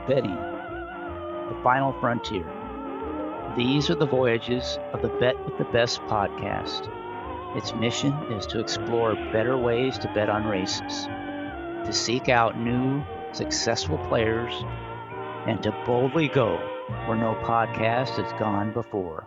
betting, the final frontier. These are the voyages of the Bet with the Best podcast. Its mission is to explore better ways to bet on races, to seek out new, successful players, and to boldly go where no podcast has gone before.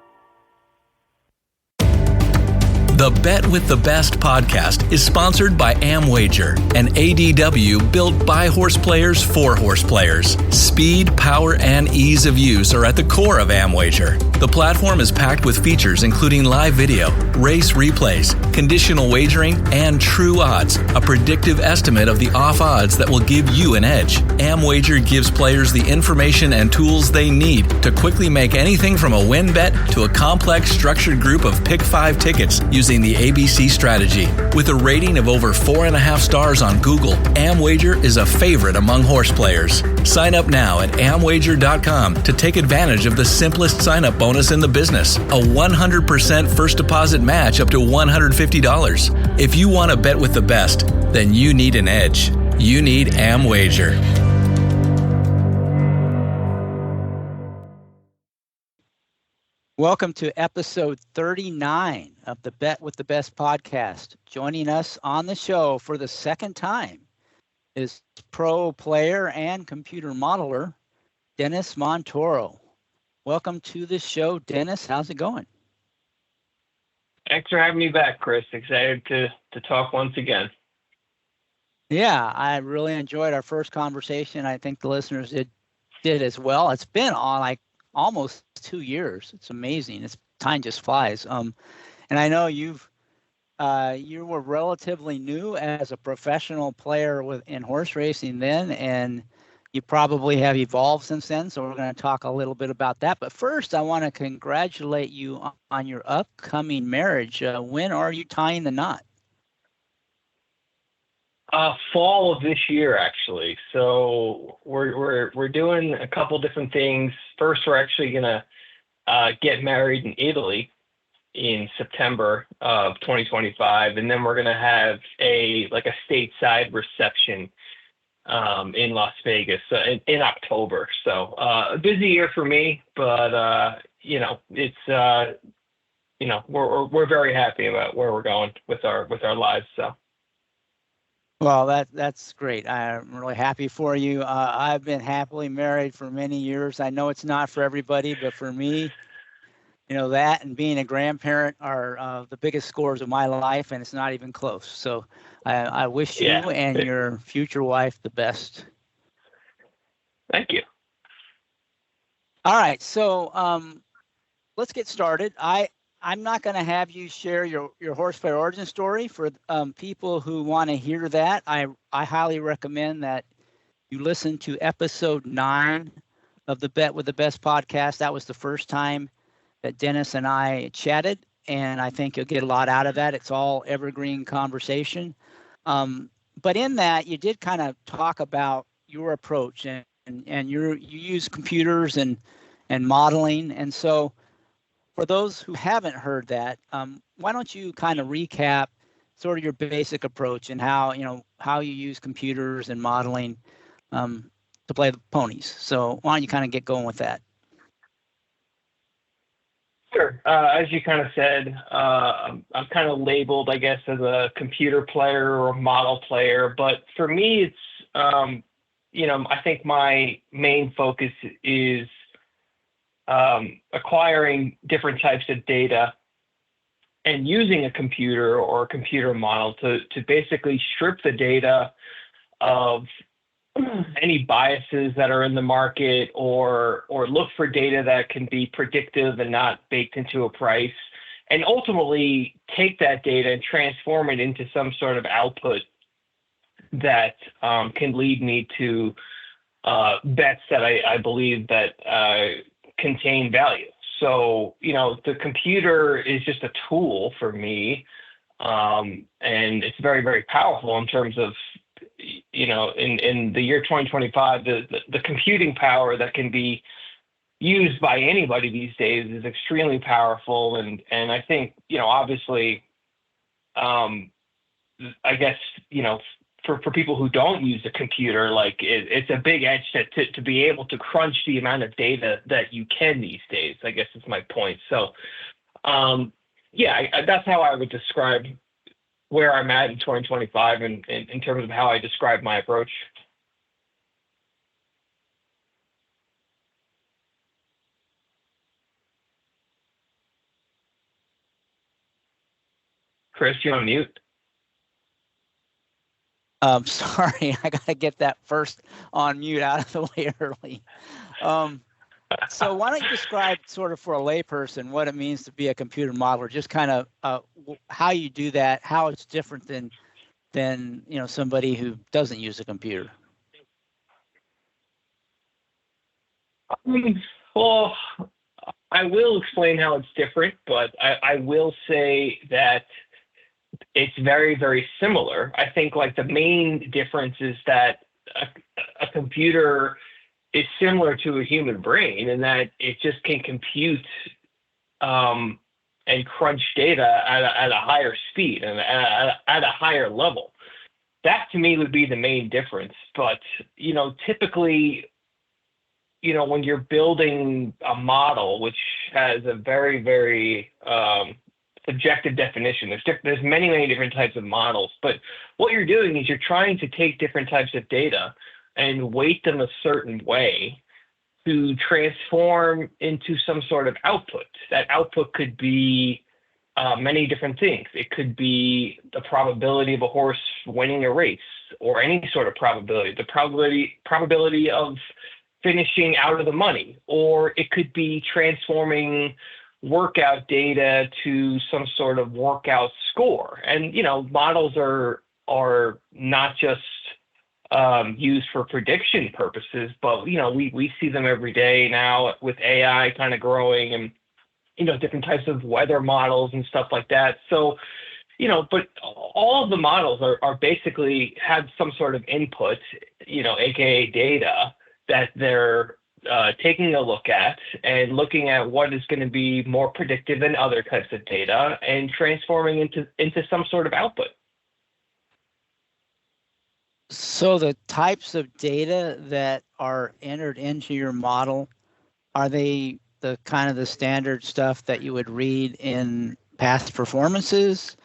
The Bet with the Best podcast is sponsored by Amwager, an ADW built by horse players for horse players. Speed, power, and ease of use are at the core of Amwager. The platform is packed with features including live video, race replays, conditional wagering, and true odds, a predictive estimate of the off odds that will give you an edge. Amwager gives players the information and tools they need to quickly make anything from a win bet to a complex structured group of pick 5 tickets using the ABC strategy. With a rating of over 4.5 stars on Google, Amwager is a favorite among horse players. Sign up now at amwager.com to take advantage of the simplest sign-up bonus in the business, a 100% first deposit match up to $150. If you want to bet with the best, then you need an edge. You need Amwager. Welcome to episode 39 of the Bet with the Best podcast. Joining us on the show for the second time is pro player and computer modeler, Dennis Montoro. Welcome to the show, Dennis. How's it going? Thanks for having me back, Chris. Excited to talk once again. Yeah, I really enjoyed our first conversation. I think the listeners did as well. It's been on almost 2 years. It's amazing. Time just flies. And I know you were relatively new as a professional player in horse racing then, and you probably have evolved since then. So we're going to talk a little bit about that. But first, I want to congratulate you on your upcoming marriage. When are you tying the knot? Fall of this year, actually. So we're doing a couple different things. First, we're actually gonna get married in Italy in September of 2025, and then we're gonna have a stateside reception in Las Vegas in October. So a busy year for me, but it's we're very happy about where we're going with our lives. So. Well, that's great. I'm really happy for you. I've been happily married for many years. I know it's not for everybody, but for me, that and being a grandparent are the biggest scores of my life, and it's not even close. So I wish you and your future wife the best. Thank you. All right, so let's get started. I'm not going to have you share your horseplayer origin story. For people who want to hear that, I highly recommend that you listen to episode 9 of the Bet with the Best podcast. That was the first time that Dennis and I chatted, and I think you'll get a lot out of that. It's all evergreen conversation. But in that, you did kind of talk about your approach, and you use computers and modeling. And so for those who haven't heard that, why don't you kind of recap sort of your basic approach and how you use computers and modeling to play the ponies? So why don't you kind of get going with that? Sure. As you kind of said, I'm kind of labeled, I guess, as a computer player or a model player. But for me, it's, I think my main focus is acquiring different types of data and using a computer or a computer model to basically strip the data of any biases that are in the market or look for data that can be predictive and not baked into a price, and ultimately take that data and transform it into some sort of output that can lead me to bets that I believe that contain value. So, the computer is just a tool for me, and it's very, very powerful in terms of, in the year 2025, the computing power that can be used by anybody these days is extremely powerful. And I think, obviously, I guess, for people who don't use a computer, like it's a big edge to be able to crunch the amount of data that you can these days, I guess is my point. So that's how I would describe where I'm at in 2025 and in terms of how I describe my approach. Chris, you on mute? Sorry, I got to get that first on mute out of the way early. So why don't you describe sort of for a layperson what it means to be a computer modeler, just kind of how you do that, how it's different than somebody who doesn't use a computer. Well, I will explain how it's different, but I will say that it's very, very similar. I think like the main difference is that a computer is similar to a human brain in that it just can compute and crunch data at a higher speed and at a higher level. That to me would be the main difference. But, typically, when you're building a model, which has a very, very subjective definition, there's many, many different types of models. But what you're doing is you're trying to take different types of data and weight them a certain way to transform into some sort of output. That output could be many different things. It could be the probability of a horse winning a race or any sort of probability, the probability of finishing out of the money, or it could be transforming workout data to some sort of workout score. And, models are not just used for prediction purposes, but, we see them every day now with AI kind of growing and, different types of weather models and stuff like that. So, but all of the models are basically have some sort of input, AKA data that they're taking a look at and looking at what is going to be more predictive than other types of data and transforming into some sort of output. So the types of data that are entered into your model, are they the kind of the standard stuff that you would read in past performances?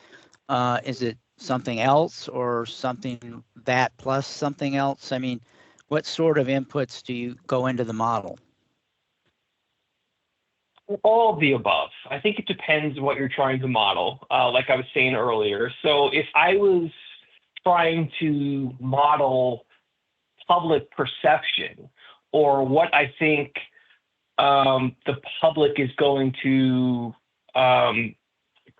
Is it something else or something that plus something else? I mean, what sort of inputs do you go into the model? All of the above. I think it depends what you're trying to model, like I was saying earlier. So if I was trying to model public perception or what I think the public is going to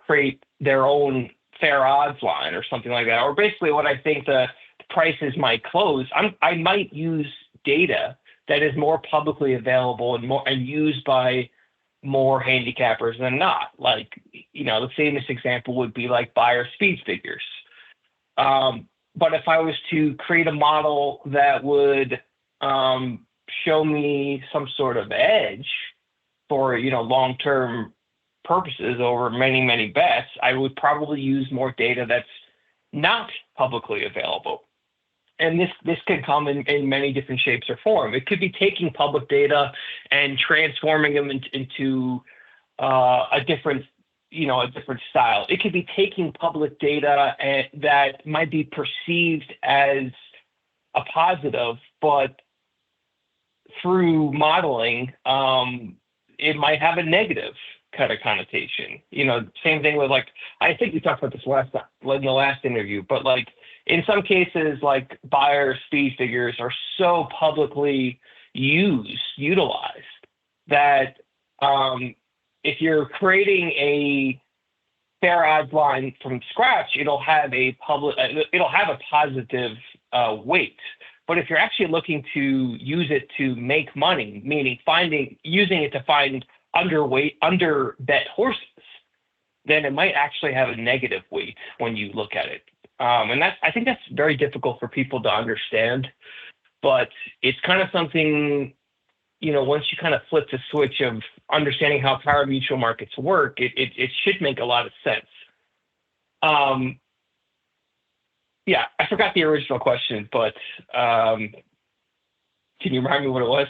create their own fair odds line or something like that, or basically what I think the prices might close, I might use data that is more publicly available and used by more handicappers than not. Like, the famous example would be like buyer speed figures. But if I was to create a model that would show me some sort of edge for, long-term purposes over many, many bets, I would probably use more data that's not publicly available. And this can come in many different shapes or form. It could be taking public data and transforming them into a different style. It could be taking public data that might be perceived as a positive, but through modeling, it might have a negative kind of connotation. Same thing with I think we talked about this in the last interview, but in some cases, buyer speed figures are so publicly utilized that if you're creating a fair odds line from scratch, it'll have a positive weight. But if you're actually looking to use it to make money, meaning using it to find under bet horses, then it might actually have a negative weight when you look at it. And I think that's very difficult for people to understand, but it's kind of something, once you kind of flip the switch of understanding how power mutual markets work, it should make a lot of sense. Yeah, I forgot the original question, but can you remind me what it was?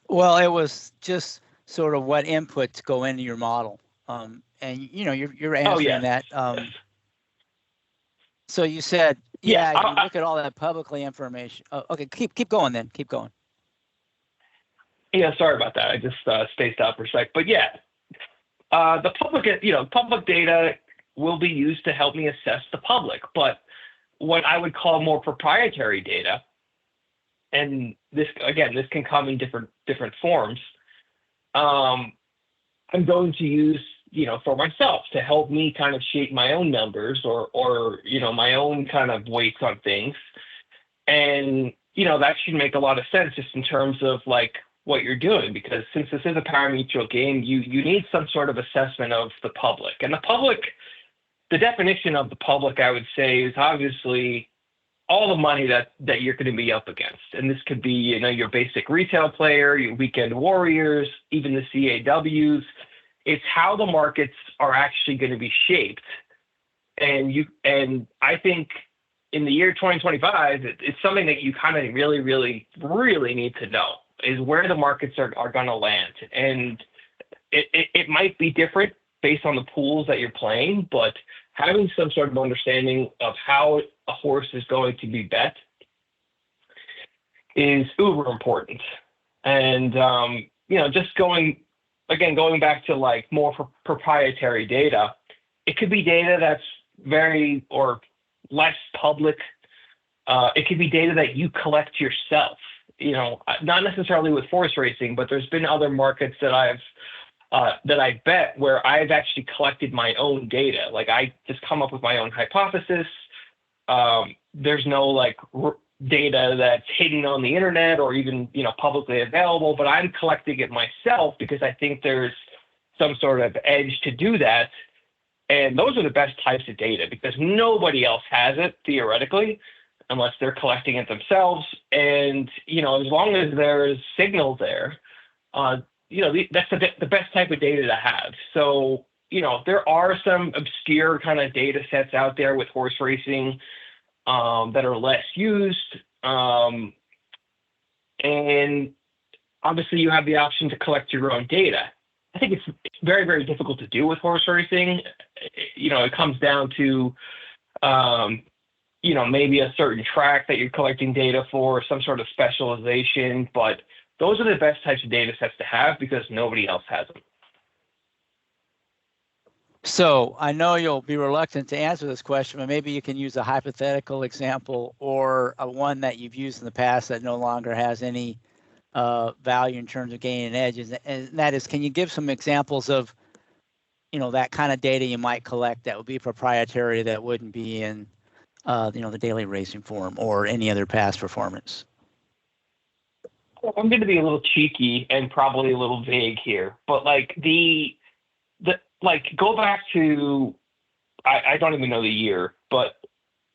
Well, it was just sort of what inputs go into your model. And you're answering that. Yes. So you said, Yeah, yeah, you look at all that publicly information. Oh, okay, keep going then. Keep going. yeah. Sorry about that. I just spaced out for a sec. But yeah, the public data will be used to help me assess the public. But what I would call more proprietary data, and this can come in different forms. I'm going to use, for myself to help me kind of shape my own numbers or my own kind of weights on things. And, that should make a lot of sense just in terms of like what you're doing, because since this is a pari-mutuel game, you need some sort of assessment of the public. And the definition of the public, I would say, is obviously all the money that you're going to be up against. And this could be, your basic retail player, your weekend warriors, even the CAWs. It's how the markets are actually going to be shaped. And I think in the year 2025, it's something that you kind of really, really, really need to know is where the markets are going to land. And it might be different based on the pools that you're playing, but having some sort of understanding of how a horse is going to be bet is uber important. And, just going back to like more proprietary data, it could be data that's very or less public. It could be data that you collect yourself, not necessarily with horse racing, but there's been other markets that I bet where I've actually collected my own data. Like I just come up with my own hypothesis. There's no data that's hidden on the internet or even, publicly available, but I'm collecting it myself because I think there's some sort of edge to do that. And those are the best types of data because nobody else has it theoretically, unless they're collecting it themselves. And, as long as there's signal there, that's the best type of data to have. So, there are some obscure kind of data sets out there with horse racing that are less used. And obviously you have the option to collect your own data. I think it's very, very difficult to do with horse racing. It comes down to, maybe a certain track that you're collecting data for, some sort of specialization, but those are the best types of data sets to have because nobody else has them. So I know you'll be reluctant to answer this question, but maybe you can use a hypothetical example or a one that you've used in the past that no longer has any value in terms of gaining edges. And that is, can you give some examples of, that kind of data you might collect that would be proprietary that wouldn't be in, the daily racing form or any other past performance? I'm going to be a little cheeky and probably a little vague here, but go back to, I don't even know the year, but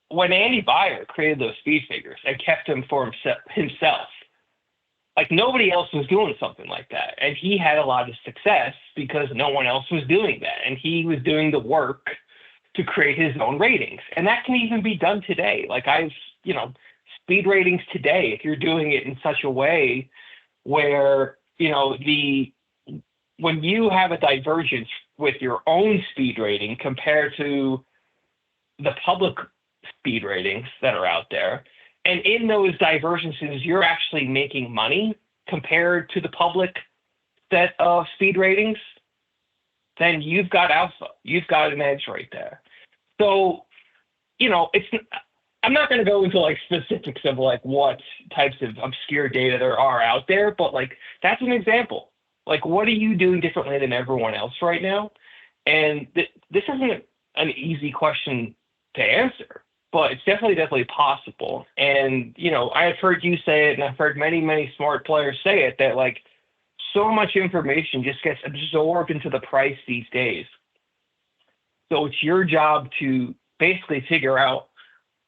when Andy Beyer created those speed figures and kept them for himself, nobody else was doing something like that. And he had a lot of success because no one else was doing that. And he was doing the work to create his own ratings. And that can even be done today. Speed ratings today, if you're doing it in such a way where, when you have a divergence with your own speed rating compared to the public speed ratings that are out there, and in those divergences, you're actually making money compared to the public set of speed ratings, then you've got alpha. You've got an edge right there. So, I'm not going to go into specifics of what types of obscure data there are out there, but that's an example. What are you doing differently than everyone else right now? And this isn't an easy question to answer, but it's definitely possible. And, I've heard you say it, and I've heard many, many smart players say it, that so much information just gets absorbed into the price these days. So it's your job to basically figure out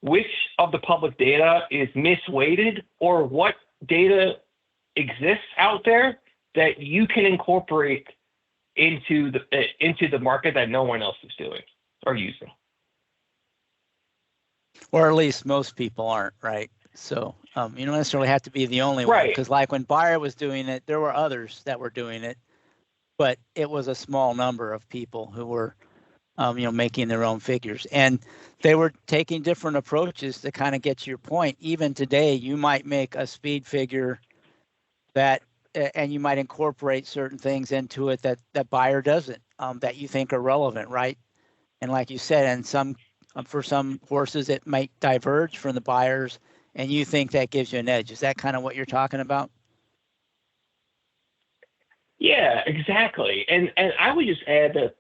which of the public data is misweighted or what data exists out there that you can incorporate into the market that no one else is doing or using. Or at least most people aren't, right? So you don't necessarily have to be the only one, Right. because like when Bayer was doing it, there were others that were doing it, but it was a small number of people who were making their own figures, and they were taking different approaches to kind of get to your point. Even today, you might make a speed figure that, and you might incorporate certain things into it that Bayer doesn't, that you think are relevant, right? And like you said, and for some horses, it might diverge from the Bayers, and you think that gives you an edge. Is that kind of what you're talking about? Yeah, exactly. And I would just add that,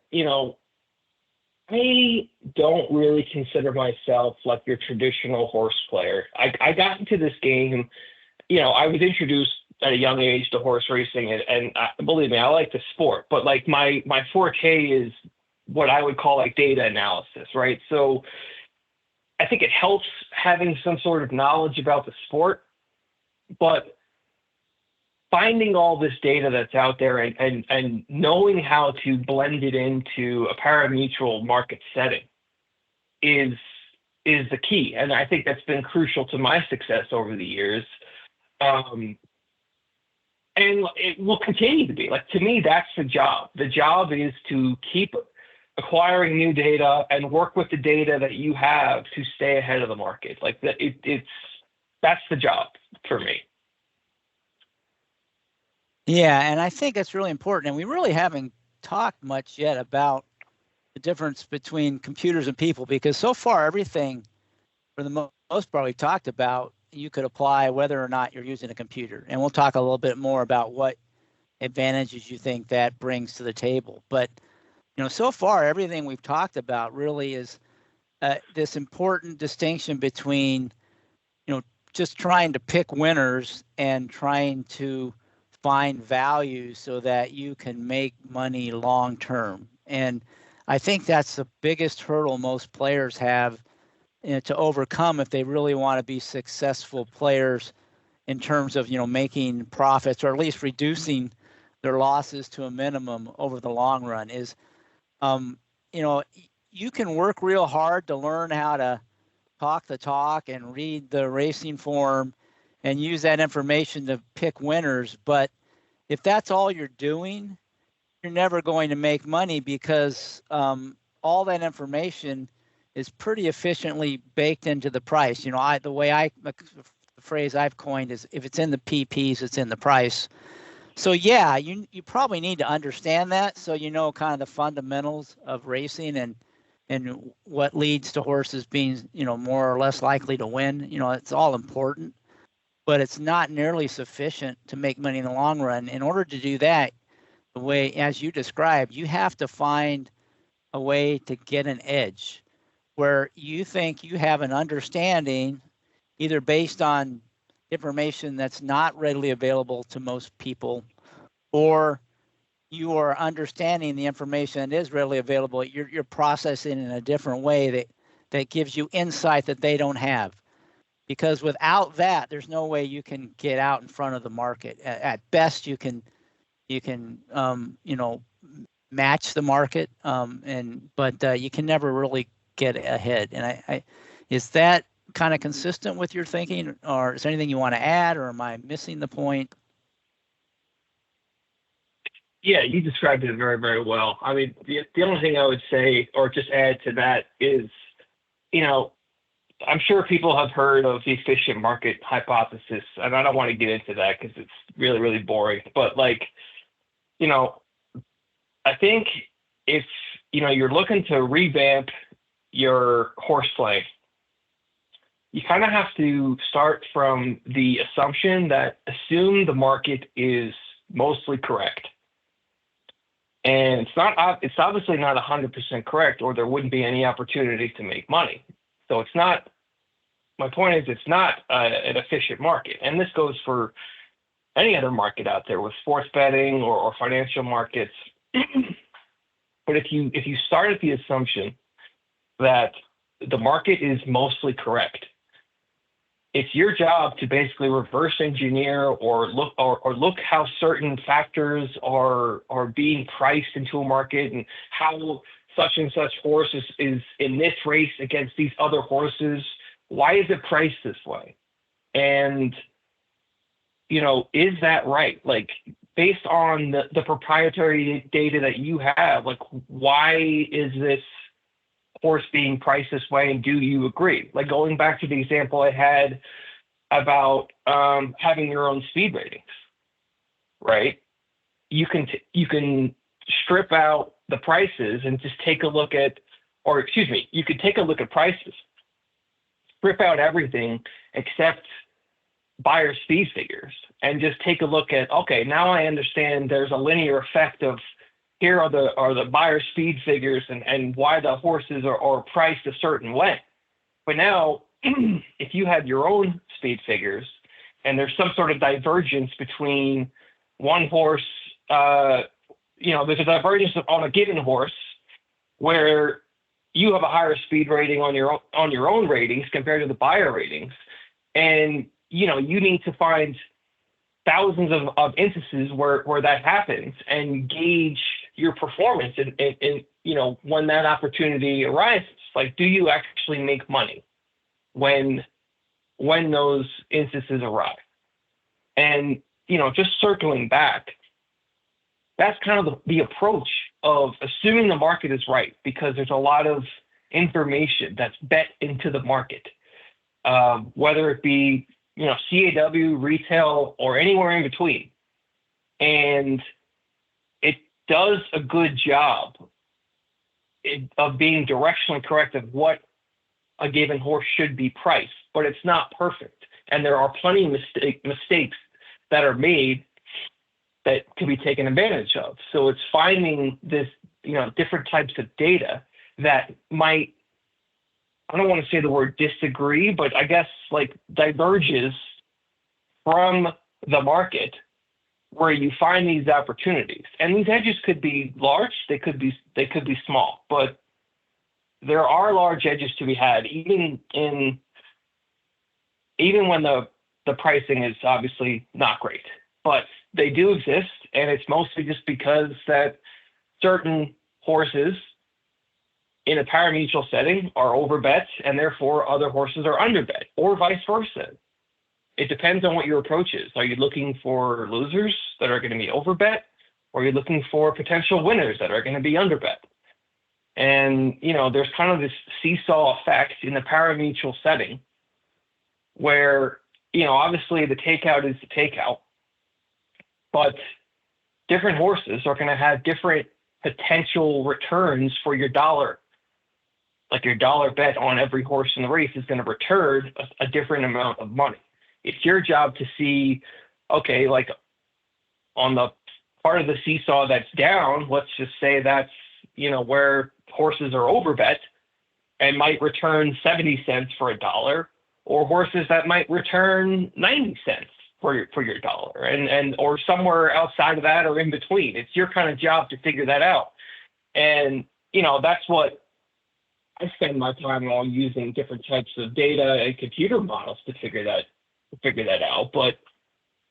I don't really consider myself like your traditional horse player. I got into this game, I was introduced at a young age to horse racing, and believe me, I like the sport, but like my forte is what I would call like data analysis, right? So I think it helps having some sort of knowledge about the sport, but finding all this data that's out there and knowing how to blend it into a pari-mutuel market setting is the key. And I think that's been crucial to my success over the years. And it will continue to be. Like, to me, that's the job. The job is to keep acquiring new data and work with the data that you have to stay ahead of the market. Like that's the job for me. Yeah, and I think that's really important. And we really haven't talked much yet about the difference between computers and people, because so far everything, for the most part, we talked about, you could apply whether or not you're using a computer. And we'll talk a little bit more about what advantages you think that brings to the table. But so far everything we've talked about really is this important distinction between just trying to pick winners and trying to find value so that you can make money long term. And I think that's the biggest hurdle most players have to overcome if they really want to be successful players in terms of making profits, or at least reducing their losses to a minimum over the long run. Is you can work real hard to learn how to talk the talk and read the racing form and use that information to pick winners. But if that's all you're doing, you're never going to make money, because all that information is pretty efficiently baked into the price. The phrase I've coined is, if it's in the PPs, it's in the price. So yeah, you probably need to understand that, so kind of the fundamentals of racing and what leads to horses being more or less likely to win. It's all important, but it's not nearly sufficient to make money in the long run. In order to do that, the way as you described, you have to find a way to get an edge where you think you have an understanding, either based on information that's not readily available to most people, or you are understanding the information that is readily available. You're processing in a different way that gives you insight that they don't have. Because without that, there's no way you can get out in front of the market. At best, you can match the market, but you can never really get ahead. And is that kind of consistent with your thinking, or is there anything you want to add, or am I missing the point? Yeah, you described it very, very well. I mean, the only thing I would say, or just add to that, is, I'm sure people have heard of the efficient market hypothesis, and I don't want to get into that because it's really, really boring. But I think if, you're looking to revamp your horseplay, you kind of have to start from the assumption that assume the market is mostly correct. And it's obviously not 100% correct, or there wouldn't be any opportunity to make money. So my point is, it's not an efficient market. And this goes for any other market out there with sports betting or financial markets. But if you start at the assumption that the market is mostly correct, it's your job to basically reverse engineer or look how certain factors are being priced into a market, and how such and such horse is in this race against these other horses why is it priced this way? And, is that right? Like, based on the proprietary data that you have, like, why is this horse being priced this way, and do you agree? Like, going back to the example I had about having your own speed ratings, right? You can strip out the prices and just take a look at, you could take a look at prices, strip out everything except buyer speed figures, and just take a look at, okay, now I understand there's a linear effect of, here are the buyer speed figures and why the horses are priced a certain way. But now, if you have your own speed figures and there's some sort of divergence between one horse, there's a divergence on a given horse where you have a higher speed rating on your own ratings compared to the buyer ratings, and you need to find thousands of instances where that happens and gauge your performance and when that opportunity arises. Like, do you actually make money when those instances arrive? And just circling back, that's kind of the approach of assuming the market is right, because there's a lot of information that's bet into the market, whether it be CAW, retail, or anywhere in between. And it does a good job of being directionally correct of what a given horse should be priced, but it's not perfect. And there are plenty of mistakes that are made that can be taken advantage of. So it's finding this, different types of data that might, I don't want to say the word disagree, but I guess like diverges from the market, where you find these opportunities. And these edges could be large, they could be small, but there are large edges to be had, even when the pricing is obviously not great. But they do exist, and it's mostly just because that certain horses in a parimutuel setting are overbet, and therefore other horses are underbet, or vice versa. It depends on what your approach is. Are you looking for losers that are going to be overbet, or are you looking for potential winners that are going to be underbet? And, there's kind of this seesaw effect in the parimutuel setting where, obviously the takeout is the takeout, but different horses are going to have different potential returns for your dollar. Like, your dollar bet on every horse in the race is going to return a different amount of money. It's your job to see, okay, like on the part of the seesaw that's down, let's just say that's, where horses are overbet and might return 70 cents for a dollar, or horses that might return 90 cents for your dollar, and or somewhere outside of that or in between. It's your kind of job to figure that out. And, that's what I spend my time on, using different types of data and computer models to figure that out. But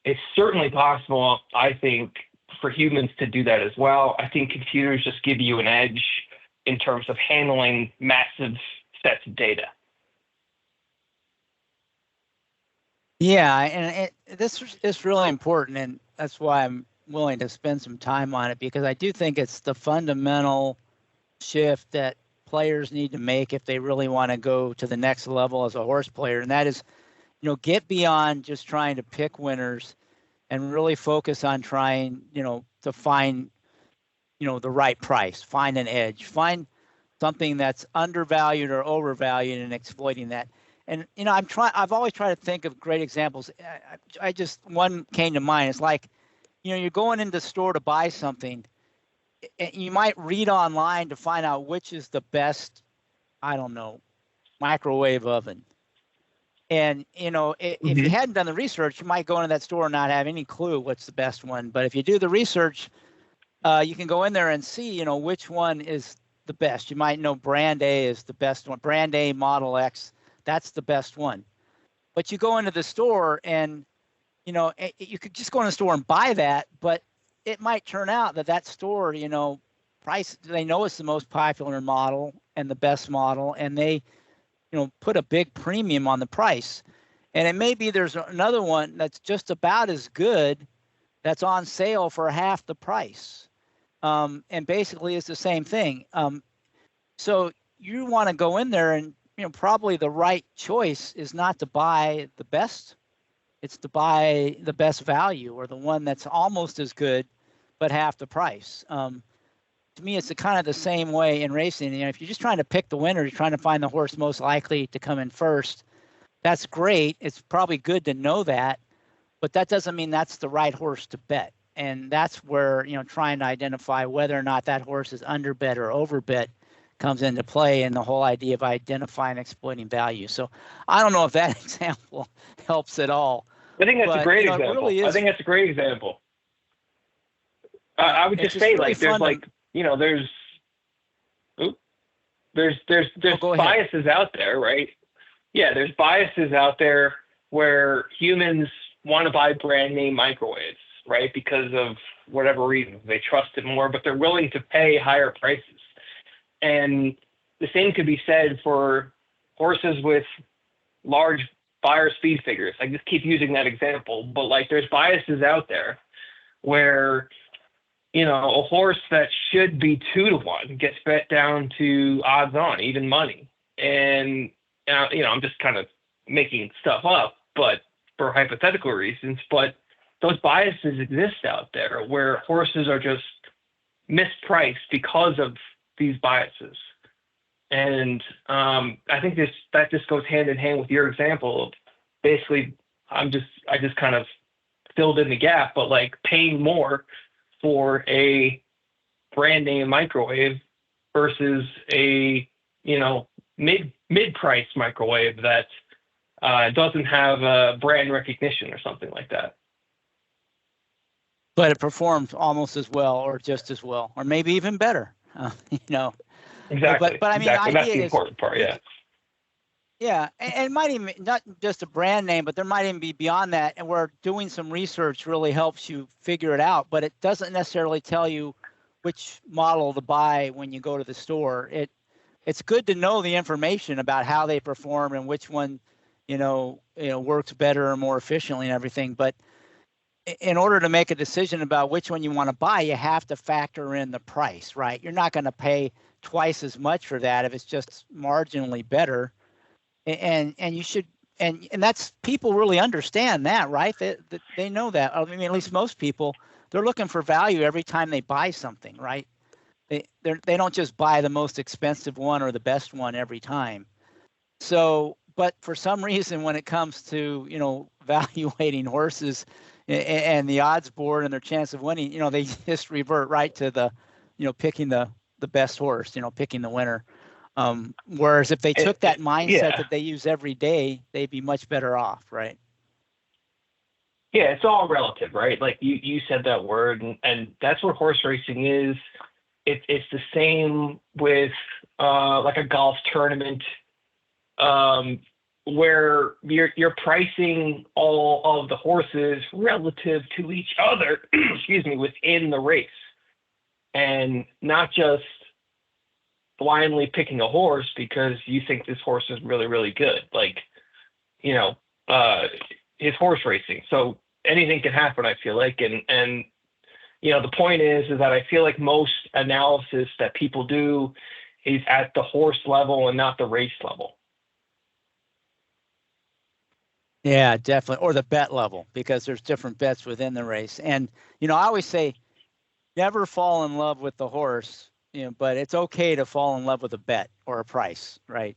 it's certainly possible, I think, for humans to do that as well. I think computers just give you an edge in terms of handling massive sets of data. Yeah, and this is really important, and that's why I'm willing to spend some time on it, because I do think it's the fundamental shift that players need to make if they really want to go to the next level as a horse player, and that is, get beyond just trying to pick winners and really focus on trying, to find, the right price, find an edge, find something that's undervalued or overvalued, and exploiting that. And, I've always tried to think of great examples. I just, one came to mind. It's like, you're going into the store to buy something, and you might read online to find out which is the best, microwave oven. And, if you hadn't done the research, you might go into that store and not have any clue what's the best one. But if you do the research, you can go in there and see, which one is the best. You might know brand A is the best one. Brand A, Model X, that's the best one. But you go into the store and, you could just go in the store and buy that, but it might turn out that store, price, they know it's the most popular model and the best model, and they put a big premium on the price. And it may be there's another one that's just about as good that's on sale for half the price. And basically it's the same thing. So you want to go in there and, probably the right choice is not to buy the best. It's to buy the best value, or the one that's almost as good, but half the price. To me, it's kind of the same way in racing. If you're just trying to pick the winner, you're trying to find the horse most likely to come in first. That's great. It's probably good to know that, but that doesn't mean that's the right horse to bet. And that's where, trying to identify whether or not that horse is underbet or overbet comes into play, and the whole idea of identifying and exploiting value. So I don't know if that example helps at all. I think that's a great example. Really I think that's a great example. I would just say, really, there's biases out there, right? Yeah, there's biases out there where humans want to buy brand name microwaves, right? Because of whatever reason. They trust it more, but they're willing to pay higher prices. And the same could be said for horses with large buyer speed figures. I just keep using that example, but there's biases out there where, a horse that should be 2-to-1 gets bet down to odds on, even money. And, I'm just kind of making stuff up, but for hypothetical reasons, but those biases exist out there where horses are just mispriced because of these biases. And I think that just goes hand in hand with your example of basically I just kind of filled in the gap, but paying more for a brand name microwave versus a mid-price microwave that doesn't have brand recognition or something like that. But it performs almost as well, or just as well, or maybe even better. Exactly. But I mean, exactly. That's the important part. Yeah. Yeah, and it might even not just a brand name, but there might even be beyond that. And where doing some research really helps you figure it out, but it doesn't necessarily tell you which model to buy when you go to the store. It's good to know the information about how they perform and which one, works better or more efficiently and everything. But in order to make a decision about which one you want to buy, you have to factor in the price, right? You're not going to pay twice as much for that if it's just marginally better. And you should, and that's, people really understand that, right? They know that. I mean, at least most people, they're looking for value every time they buy something, right? They don't just buy the most expensive one or the best one every time. So, but for some reason, when it comes to, evaluating horses and the odds board and their chance of winning, they just revert right to the, picking the best horse, picking the winner. Whereas if they took that mindset that they use every day, they'd be much better off, right? Yeah, it's all relative, right? Like you said that word, and that's what horse racing is. It's the same with like a golf tournament, where you're pricing all of the horses relative to each other, excuse me, within the race, and not just blindly picking a horse because you think this horse is really, really good. Like, it's horse racing. So anything can happen, I feel like. And the point is that I feel like most analysis that people do is at the horse level and not the race level. Yeah, definitely. Or the bet level, because there's different bets within the race. And, I always say, never fall in love with the horse, but it's okay to fall in love with a bet or a price, right?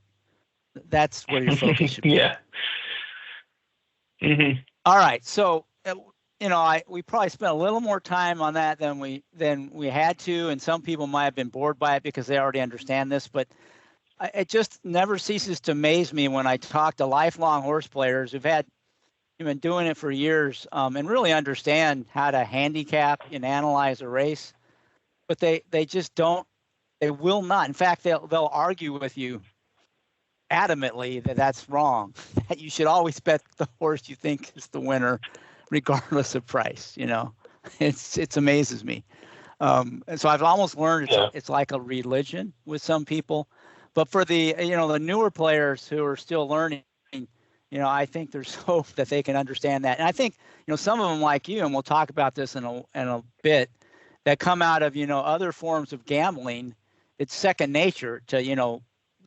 That's where your focus should be. Yeah. Mm-hmm. All right. So, we probably spent a little more time on that than we had to, and some people might have been bored by it because they already understand this. But it just never ceases to amaze me when I talk to lifelong horse players who've been doing it for years, and really understand how to handicap and analyze a race. But they just don't. They will not. In fact, they'll argue with you adamantly that that's wrong. That you should always bet the horse you think is the winner, regardless of price. It's amazes me. And so I've almost learned it's like a religion with some people. But for the the newer players who are still learning, I think there's hope that they can understand that. And I think some of them like you, and we'll talk about this in a bit, that come out of other forms of gambling. It's second nature to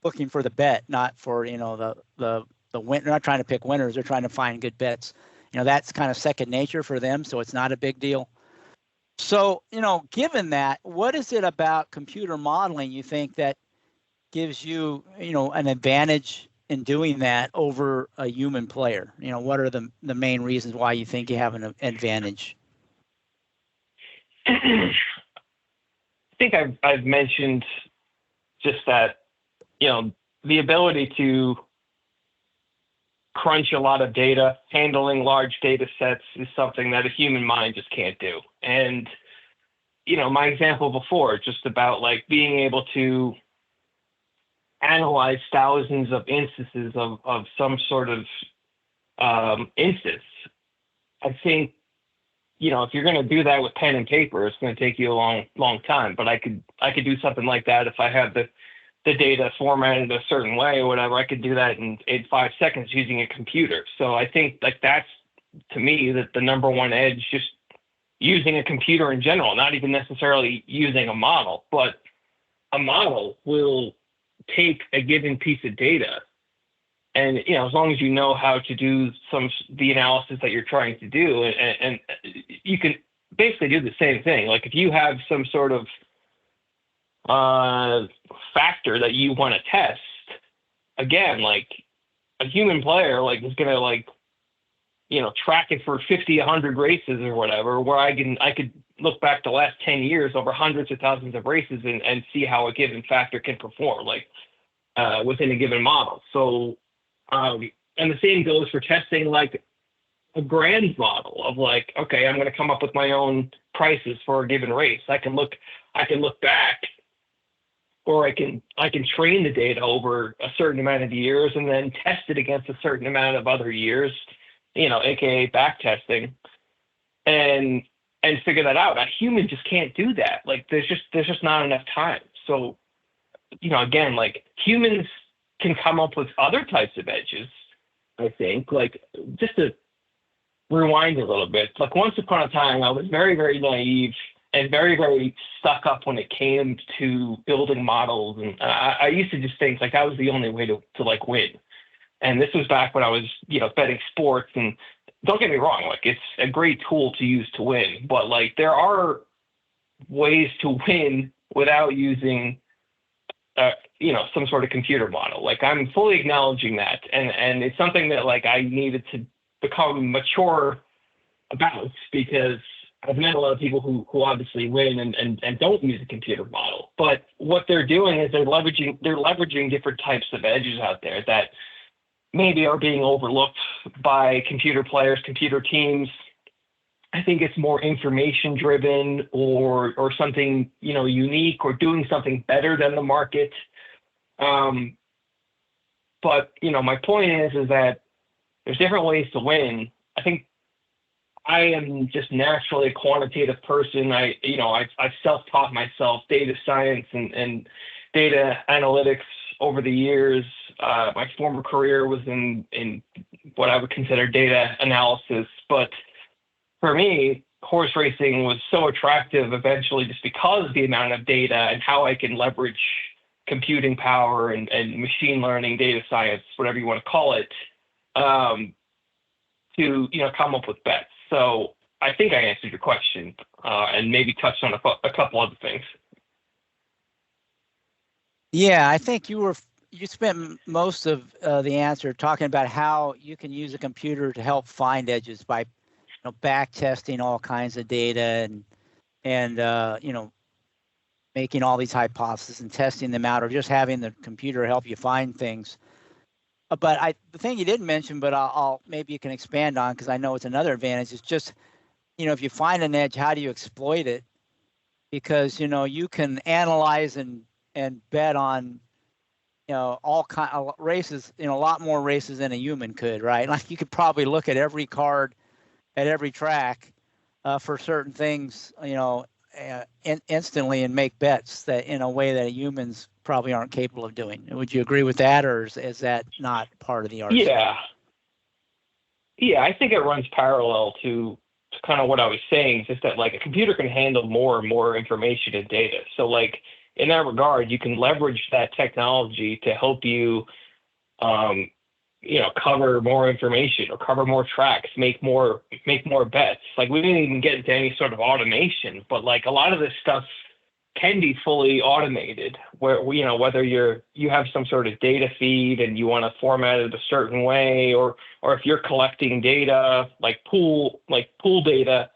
looking for the bet, not for the win. They're not trying to pick winners. They're trying to find good bets. That's kind of second nature for them, so it's not a big deal. So given that, what is it about computer modeling you think that gives you an advantage in doing that over a human player? What are the main reasons why you think you have an advantage? I think I've mentioned just that, the ability to crunch a lot of data, handling large data sets is something that a human mind just can't do. And, my example before, just about like being able to analyze thousands of instances of some sort of instance. I think, if you're going to do that with pen and paper, it's going to take you a long time. But I could do something like that if I have the data formatted a certain way or whatever. I could do that in 5 seconds using a computer. So I think like that's, to me, that the number one edge, just using a computer in general, not even necessarily using a model, but a model will take a given piece of data, and as long as you know how to do the analysis that you're trying to do, and you can basically do the same thing. Like if you have some sort of factor that you want to test, again, like a human player is gonna track it for 50, 100 races or whatever, where I could look back the last 10 years over hundreds of thousands of races and see how a given factor can perform within a given model. So, and the same goes for testing like a grand model of okay, I'm going to come up with my own prices for a given race. I can look back, or I can train the data over a certain amount of years and then test it against a certain amount of other years, AKA back testing, and figure that out. A human just can't do that. There's just not enough time. So, again, humans can come up with other types of edges, I think. Just to rewind a little bit, once upon a time, I was very, very naive and very, very stuck up when it came to building models. And I used to just think that was the only way to win. And this was back when I was, betting sports. And don't get me wrong, it's a great tool to use to win, but there are ways to win without using, some sort of computer model. I'm fully acknowledging that. And it's something that I needed to become mature about, because I've met a lot of people who obviously win and don't use a computer model. But what they're doing is they're leveraging different types of edges out there that maybe are being overlooked by computer players, computer teams. I think it's more information driven or something, unique, or doing something better than the market. But my point is that there's different ways to win. I think I am just naturally a quantitative person. I've self-taught myself data science and data analytics over the years. My former career was in what I would consider data analysis. But for me, horse racing was so attractive eventually just because of the amount of data and how I can leverage computing power and machine learning, data science, whatever you want to call it, to come up with bets. So I think I answered your question and maybe touched on a couple other things. Yeah, I think you spent most of the answer talking about how you can use a computer to help find edges by back testing all kinds of data and making all these hypotheses and testing them out, or just having the computer help you find things. But the thing you didn't mention, but I'll maybe you can expand on, because I know it's another advantage, is just, if you find an edge, how do you exploit it? Because, you can analyze and bet on, all kind of races, a lot more races than a human could, right? You could probably look at every card at every track for certain things, instantly and make bets that in a way that humans probably aren't capable of doing. Would you agree with that, or is that not part of the arsenal? Yeah, I think it runs parallel to kind of what I was saying, just that like a computer can handle more and more information and data. So like in that regard, you can leverage that technology to help you, cover more information or cover more tracks, make more bets. Like we didn't even get into any sort of automation, but like a lot of this stuff can be fully automated where whether you have some sort of data feed and you want to format it a certain way, or if you're collecting data like pool data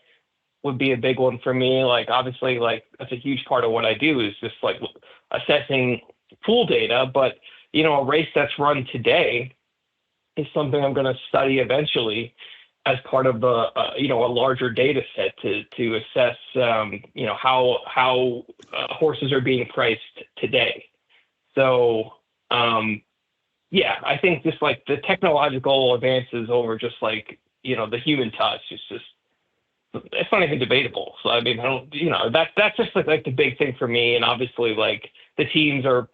would be a big one for me. Like obviously like that's a huge part of what I do is just like assessing pool data, but a race that's run today is something I'm going to study eventually as part of a larger data set to assess how horses are being priced today. So I think just like the technological advances over just like the human touch is just, it's not even debatable. So I mean I don't that's just like the big thing for me. And obviously like the teams are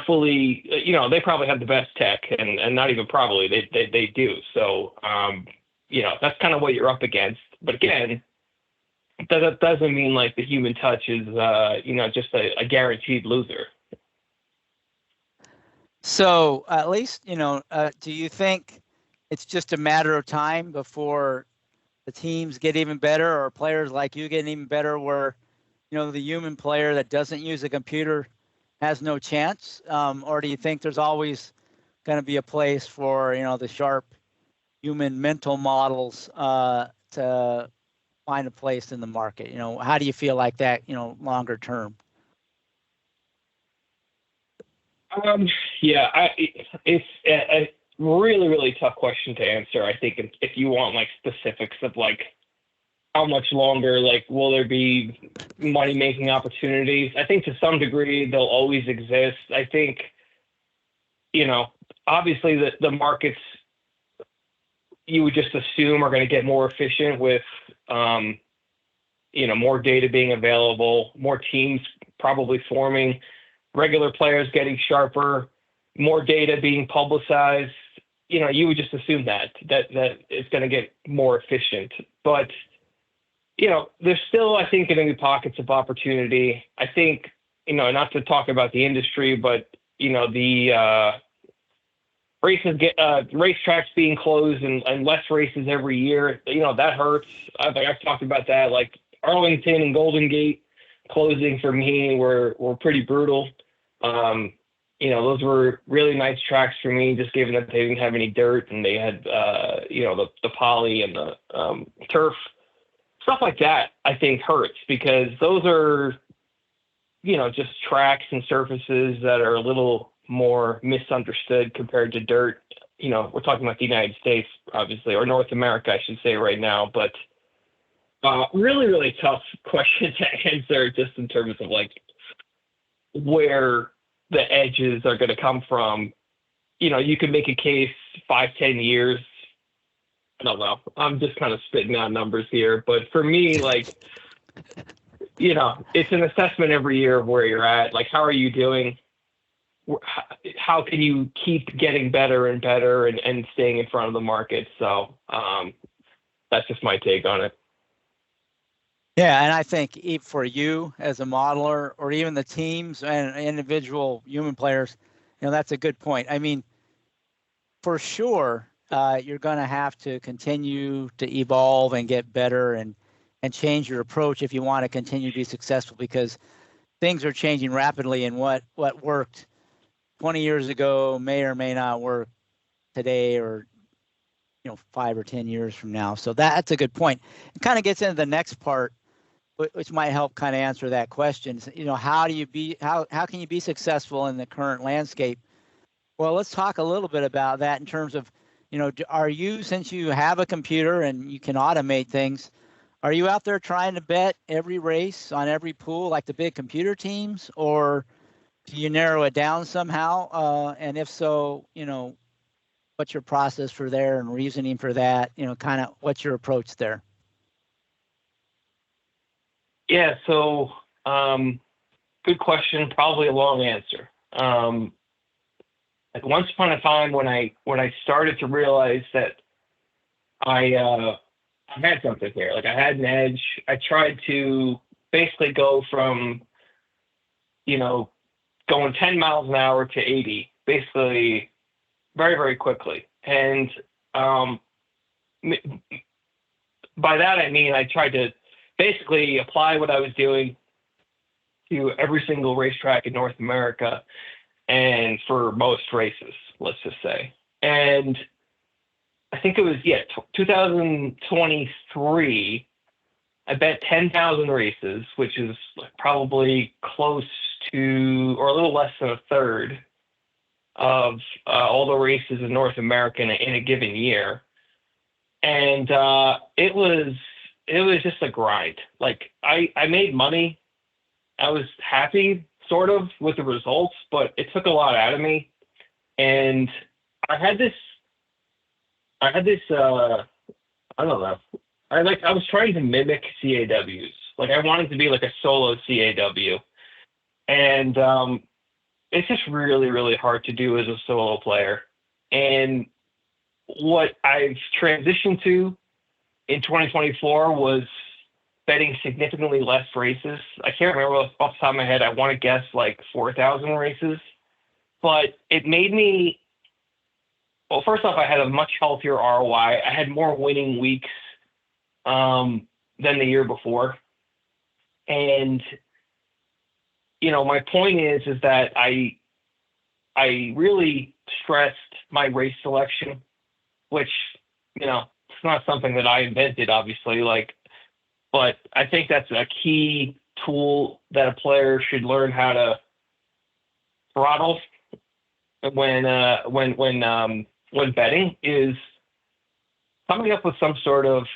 fully they probably have the best tech and not even probably they do. So that's kind of what you're up against. But again, that doesn't mean like the human touch is, just a guaranteed loser. So at least, do you think it's just a matter of time before the teams get even better, or players like you get even better where, the human player that doesn't use a computer has no chance? Or do you think there's always going to be a place for, the sharp human mental models to find a place in the market? How do you feel like that, longer term? It's a really, really tough question to answer. I think if you want like specifics of like how much longer, like will there be money making opportunities? I think to some degree they'll always exist. I think, obviously the markets you would just assume are going to get more efficient with, more data being available, more teams probably forming, regular players getting sharper, more data being publicized. You would just assume that it's going to get more efficient. But, there's still, I think, going to be pockets of opportunity. I think, not to talk about the industry, but, the racetracks being closed and less races every year, that hurts. I've talked about that. Like Arlington and Golden Gate closing for me were pretty brutal. Those were really nice tracks for me, just given that they didn't have any dirt and they had, the poly and the turf. Stuff like that, I think, hurts because those are, just tracks and surfaces that are a little more misunderstood compared to dirt. We're talking about the United States, obviously, or North America, I should say right now. But really, really tough question to answer just in terms of like where the edges are going to come from. You can make a case 5-10 years. I don't know. I'm just kind of spitting out numbers here. But for me, like, it's an assessment every year of where you're at. Like, how are you doing? How can you keep getting better and better and staying in front of the market? So that's just my take on it. Yeah, and I think for you as a modeler or even the teams and individual human players, that's a good point. I mean, for sure, you're going to have to continue to evolve and get better and change your approach if you want to continue to be successful, because things are changing rapidly, and what worked 20 years ago may or may not work today or 5 or 10 years from now. So that's a good point. It kind of gets into the next part, which might help kind of answer that question. How can you be successful in the current landscape? Well, let's talk a little bit about that in terms of, are you, since you have a computer and you can automate things, are you out there trying to bet every race on every pool like the big computer teams, or do you narrow it down somehow? And if so, what's your process for there and reasoning for that? Kind of what's your approach there? Yeah. So, good question. Probably a long answer. Like once upon a time when I started to realize that I had something here, like I had an edge, I tried to basically go from, going 10 miles an hour to 80, basically very, very quickly. And by that, I mean, I tried to basically apply what I was doing to every single racetrack in North America and for most races, let's just say. And I think it was, 2023, I bet 10,000 races, which is probably close to, or a little less than a third of all the races in North America in a given year. And it was just a grind. Like I made money. I was happy sort of with the results, but it took a lot out of me. And I had this I don't know. I was trying to mimic CAWs. Like I wanted to be like a solo CAW. And it's just really, really hard to do as a solo player. And what I've transitioned to in 2024 was betting significantly less races. I can't remember off the top of my head. I want to guess like 4,000 races. But it made me, well, first off, I had a much healthier ROI. I had more winning weeks than the year before. And, my point is that I really stressed my race selection, which, it's not something that I invented, obviously, but I think that's a key tool that a player should learn how to throttle when betting, is coming up with some sort of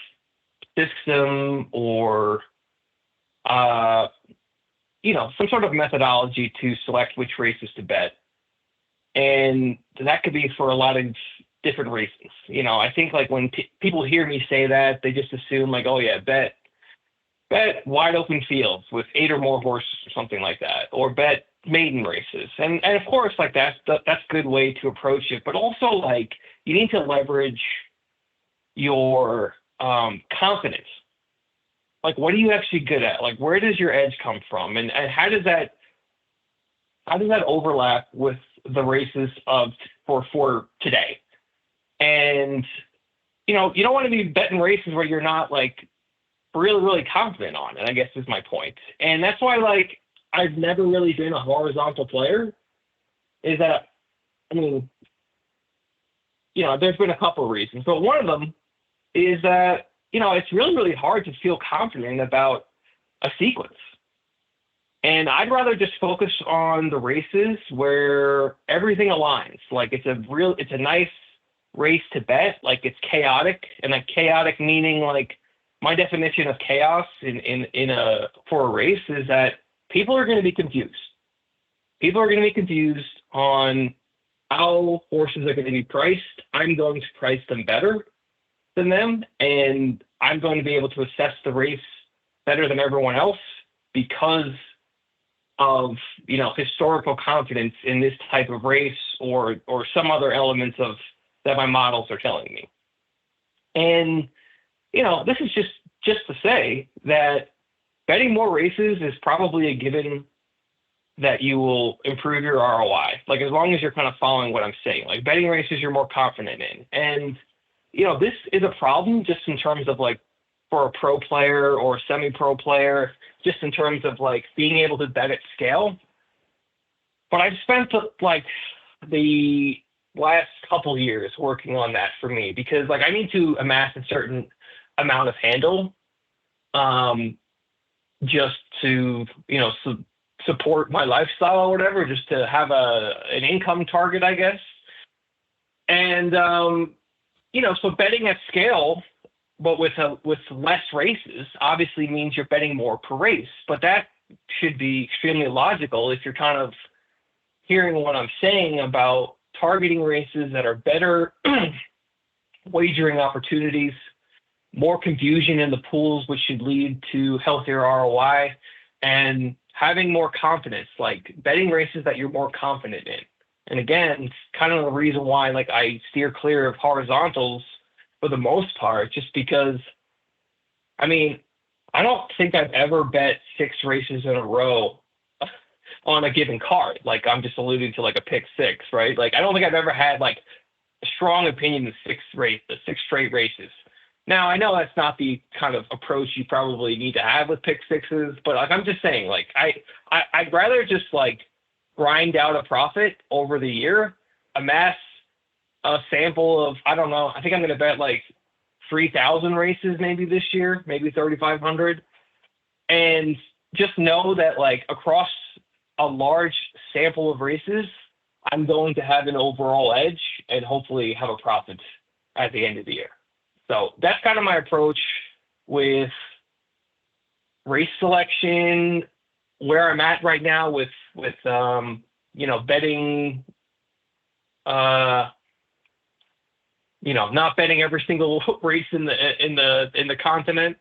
system or some sort of methodology to select which races to bet. And that could be for a lot of different reasons. I think like when people hear me say that, they just assume like, oh yeah, bet wide open fields with 8 or more horses or something like that, or bet maiden races. And of course, like that's a good way to approach it. But also like you need to leverage your confidence. Like, what are you actually good at? Like, where does your edge come from? And how does that overlap with the races for today? And, you don't want to be betting races where you're not like really, really confident on it, I guess is my point. And that's why, like, I've never really been a horizontal player, is that, there's been a couple of reasons, but one of them is that, it's really, really hard to feel confident about a sequence. And I'd rather just focus on the races where everything aligns. Like it's a nice race to bet. Like it's chaotic, and like chaotic meaning like my definition of chaos for a race is that people are going to be confused. People are going to be confused on how horses are going to be priced. I'm going to price them better than them, and I'm going to be able to assess the race better than everyone else because of historical confidence in this type of race or some other elements of that my models are telling me. And this is just to say that betting more races is probably a given that you will improve your ROI. Like as long as you're kind of following what I'm saying, like betting races you're more confident in. And this is a problem just in terms of like for a pro player or semi-pro player, just in terms of like being able to bet at scale. But I've spent like the last couple years working on that for me because like I need to amass a certain amount of handle just to, support my lifestyle or whatever, just to have an income target, I guess. And, so betting at scale, but with less races, obviously means you're betting more per race. But that should be extremely logical if you're kind of hearing what I'm saying about targeting races that are better wagering opportunities more confusion in the pools, which should lead to healthier ROI, and having more confidence, like betting races that you're more confident in. And again, it's kind of the reason why like I steer clear of horizontals for the most part, just because, I mean, I don't think I've ever bet 6 races in a row on a given card. Like I'm just alluding to like a pick 6, right? Like I don't think I've ever had like a strong opinion of the 6 straight races. Now I know that's not the kind of approach you probably need to have with pick 6s, but like I'm just saying, like I'd rather just like grind out a profit over the year, amass a sample of, I don't know, I think I'm going to bet like 3,000 races maybe this year, maybe 3,500, and just know that like across a large sample of races, I'm going to have an overall edge and hopefully have a profit at the end of the year. So that's kind of my approach with race selection, where I'm at right now with you know, betting, you know, not betting every single race in the continent,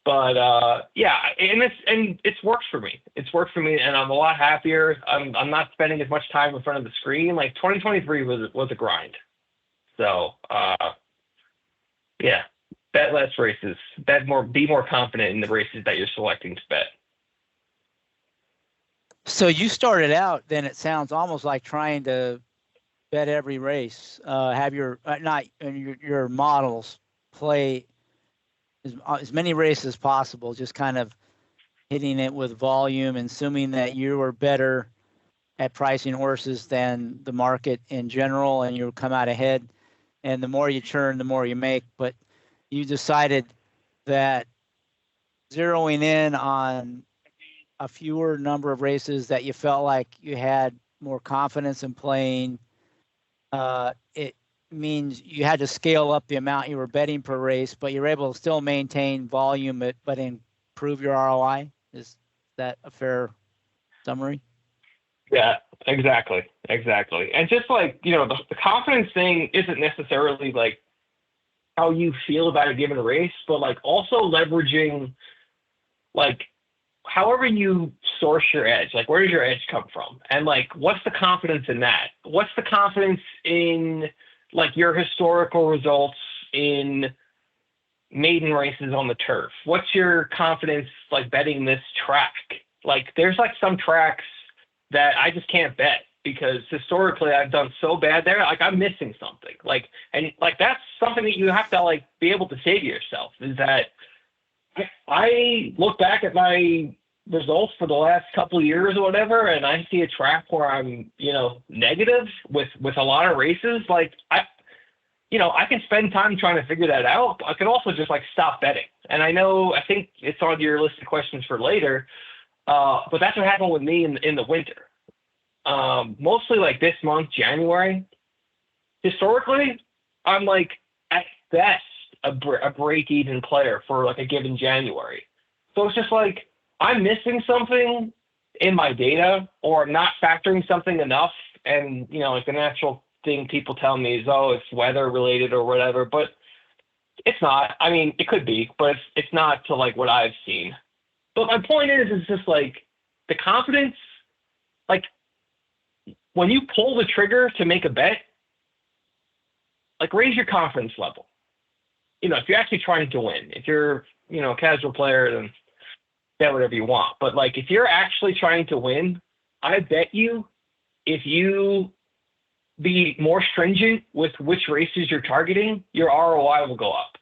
but yeah, and it's worked for me. It's worked for me, and I'm a lot happier. I'm not spending as much time in front of the screen. Like 2023 was a grind. So yeah, bet less races, bet more, be more confident in the races that you're selecting to bet. So you started out, then it sounds almost like trying to bet every race, have your your models play as many races as possible, just kind of hitting it with volume and assuming that you were better at pricing horses than the market in general, and you'll come out ahead. And the more you churn, the more you make. But you decided that zeroing in on a fewer number of races that you felt like you had more confidence in playing, it means you had to scale up the amount you were betting per race, but you're able to still maintain volume, but improve your ROI. Is that a fair summary? Yeah, exactly. And just like, you know, the confidence thing isn't necessarily like how you feel about a given race, but like also leveraging like however you source your edge, like where does your edge come from? And like, what's the confidence in that? What's the confidence in like your historical results in maiden races on the turf? What's your confidence like betting this track? Like there's like some tracks that I just can't bet because historically I've done so bad there. Like I'm missing something. Like, and like that's something that you have to like be able to say to yourself, is that I look back at my results for the last couple of years or whatever, and I see a track where I'm, you know, negative with a lot of races. Like I can spend time trying to figure that out. But I could also just like stop betting. And I think it's on your list of questions for later. But that's what happened with me in the winter. Mostly like this month, January. Historically, I'm like at best a break-even player for like a given January. So it's just like I'm missing something in my data, or I'm not factoring something enough. And you know, like the natural thing people tell me is, oh, it's weather related or whatever, but it's not. I mean, it could be, but it's not to like what I've seen. But my point is just like the confidence, like when you pull the trigger to make a bet, like raise your confidence level. You know, if you're actually trying to win, if you're, you know, a casual player, then bet whatever you want. But like if you're actually trying to win, I bet you if you be more stringent with which races you're targeting, your ROI will go up.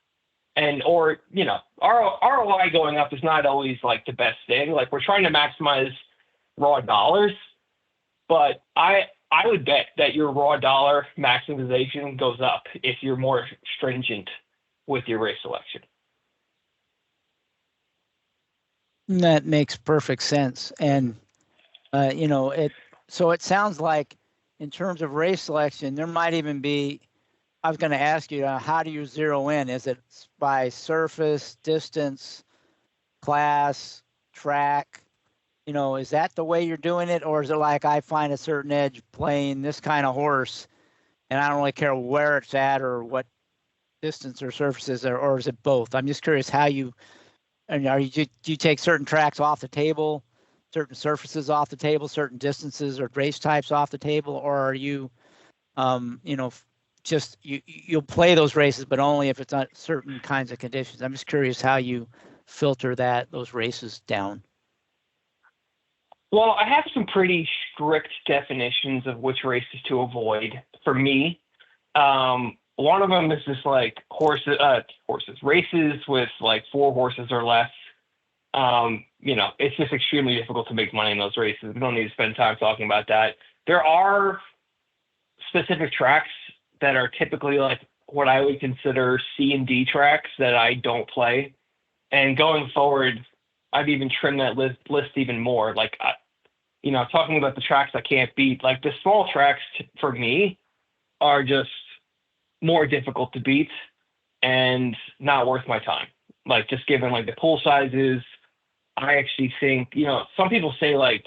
And, or, you know, ROI going up is not always like the best thing. Like we're trying to maximize raw dollars, but I would bet that your raw dollar maximization goes up if you're more stringent with your race selection. That makes perfect sense. And, you know, so it sounds like in terms of race selection, there might even be, I was going to ask you, how do you zero in? Is it by surface, distance, class, track? You know, is that the way you're doing it? Or is it like I find a certain edge playing this kind of horse and I don't really care where it's at or what distance or surfaces, or is it both? I'm just curious how you, and do you take certain tracks off the table, certain surfaces off the table, certain distances or race types off the table, or are you, just you'll play those races, but only if it's on certain kinds of conditions? I'm just curious how you filter those races down. Well, I have some pretty strict definitions of which races to avoid for me. One of them is just like races with like 4 horses or less. It's just extremely difficult to make money in those races. We don't need to spend time talking about that. There are specific tracks that are typically like what I would consider C and D tracks that I don't play. And going forward, I've even trimmed that list even more. Like, talking about the tracks I can't beat, like the small tracks for me are just more difficult to beat and not worth my time. Like, just given like the pool sizes, I actually think, some people say like,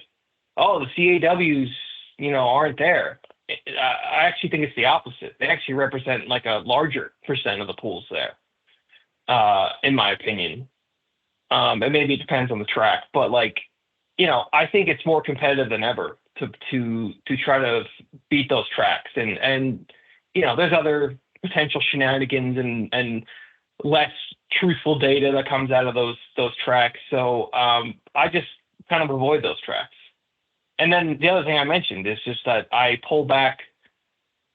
oh, the CAWs, aren't there. I actually think it's the opposite. They actually represent like a larger percent of the pools there, in my opinion. And maybe it depends on the track, but like, I think it's more competitive than ever to try to beat those tracks. And there's other potential shenanigans and less truthful data that comes out of those tracks. So I just kind of avoid those tracks. And then the other thing I mentioned is just that I pull back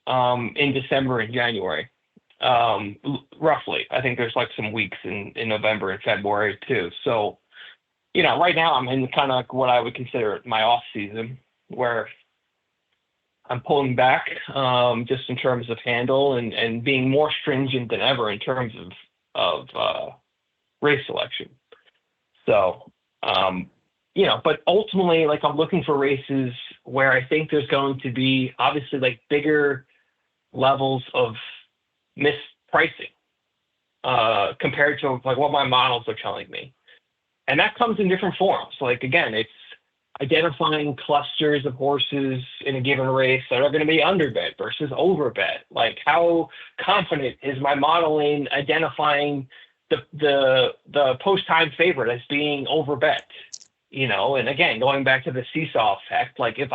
in December and January, roughly. I think there's like some weeks in November and February too. So, right now I'm in kind of like what I would consider my off season, where I'm pulling back just in terms of handle and being more stringent than ever in terms of race selection. So, but ultimately, like, I'm looking for races where I think there's going to be obviously like bigger levels of mispricing compared to like what my models are telling me. And that comes in different forms. Like, again, it's identifying clusters of horses in a given race that are going to be underbet versus overbet. Like, how confident is my model in identifying the post-time favorite as being overbet? And again, going back to the seesaw effect, like if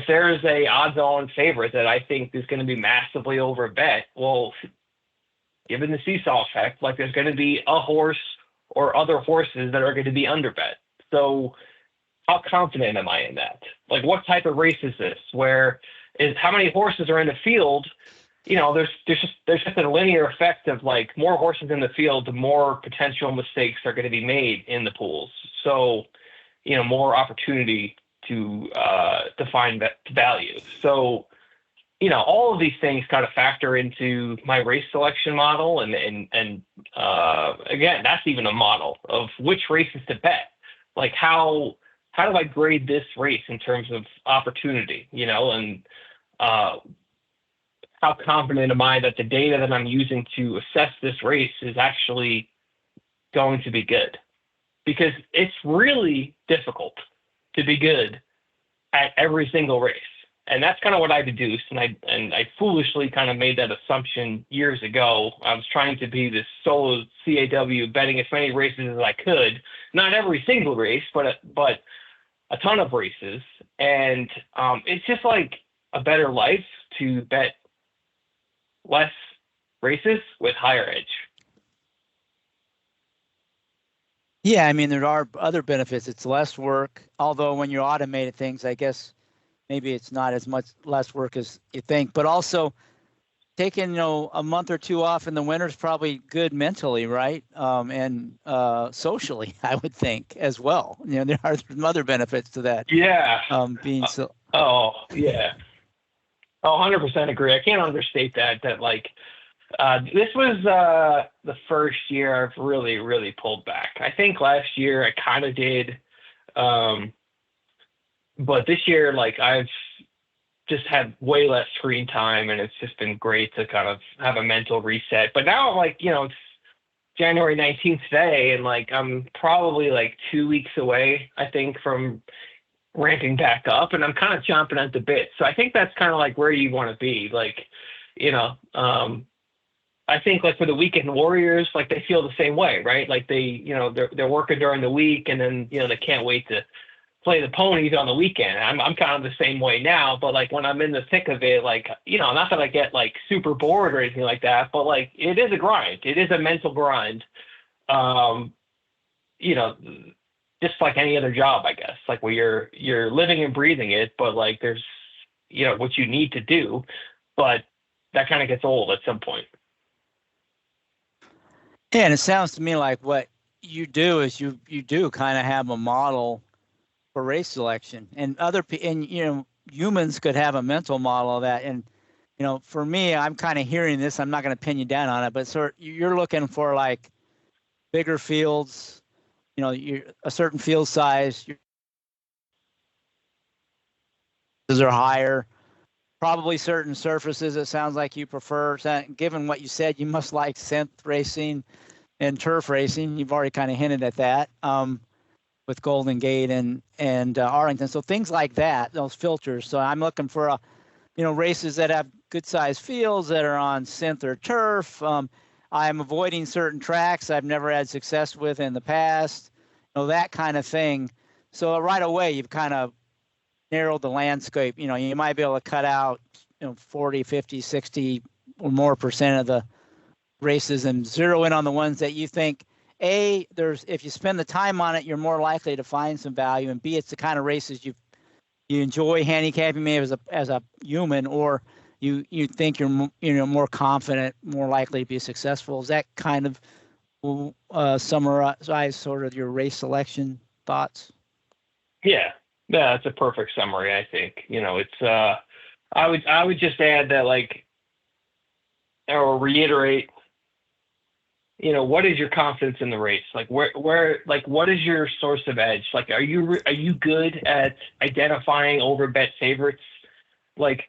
there's a odds-on favorite that I think is going to be massively overbet, well, given the seesaw effect, like there's going to be a horse or other horses that are going to be underbet. So how confident am I in that? Like, what type of race is this? How many horses are in the field? There's just a linear effect of like more horses in the field, the more potential mistakes are going to be made in the pools. So, more opportunity to find that value. So, all of these things kind of factor into my race selection model. And again, that's even a model of which races to bet. Like, how do I grade this race in terms of opportunity, and how confident am I that the data that I'm using to assess this race is actually going to be good? Because it's really difficult to be good at every single race. And that's kind of what I deduced. And I foolishly kind of made that assumption years ago. I was trying to be this solo CAW, betting as many races as I could. Not every single race, but a ton of races. And it's just like a better life to bet less races with higher edge. Yeah, I mean, there are other benefits. It's less work, although when you automated things, I guess maybe it's not as much less work as you think. But also taking, a month or two off in the winter is probably good mentally, right? And socially, I would think as well. There are some other benefits to that. Yeah. Being so. Oh, yeah. 100% agree. I can't understate that like, this was the first year I've really, really pulled back. I think last year I kind of did, but this year, like, I've just had way less screen time, and it's just been great to kind of have a mental reset. But now, like, it's January 19th today, and like I'm probably like 2 weeks away, I think, from ramping back up, and I'm kind of chomping at the bit. So I think that's kind of like where you want to be. Like, I think like for the weekend warriors, like they feel the same way, right? Like they're working during the week, and then they can't wait to play the ponies on the weekend. I'm kind of the same way now, but like when I'm in the thick of it, like not that I get like super bored or anything like that, but like it is a grind. It is a mental grind. Just like any other job, I guess, like where you're living and breathing it, but like there's what you need to do, but that kind of gets old at some point. Yeah, and it sounds to me like what you do is you do kind of have a model for race selection, and humans could have a mental model of that. And for me, I'm kind of hearing this. I'm not going to pin you down on it, but you're looking for like bigger fields, a certain field size, are higher, probably certain surfaces. It sounds like you prefer. Given what you said, you must like synth racing and turf racing. You've already kind of hinted at that with Golden Gate and Arlington. So things like that, those filters. So I'm looking for races that have good sized fields that are on synth or turf. I'm avoiding certain tracks I've never had success with in the past, that kind of thing. So right away, you've kind of narrowed the landscape. You might be able to cut out 40, 50, 60 or more percent of the races and zero in on the ones that you think, A, if you spend the time on it, you're more likely to find some value, and B, it's the kind of races you enjoy handicapping maybe as a human, or you think you're more confident, more likely to be successful. Is that kind of summarize sort of your race selection thoughts? Yeah, that's a perfect summary. I think it's. I would just add that or reiterate. What is your confidence in the race? Like where what is your source of edge? Like, are you good at identifying overbet favorites? Like,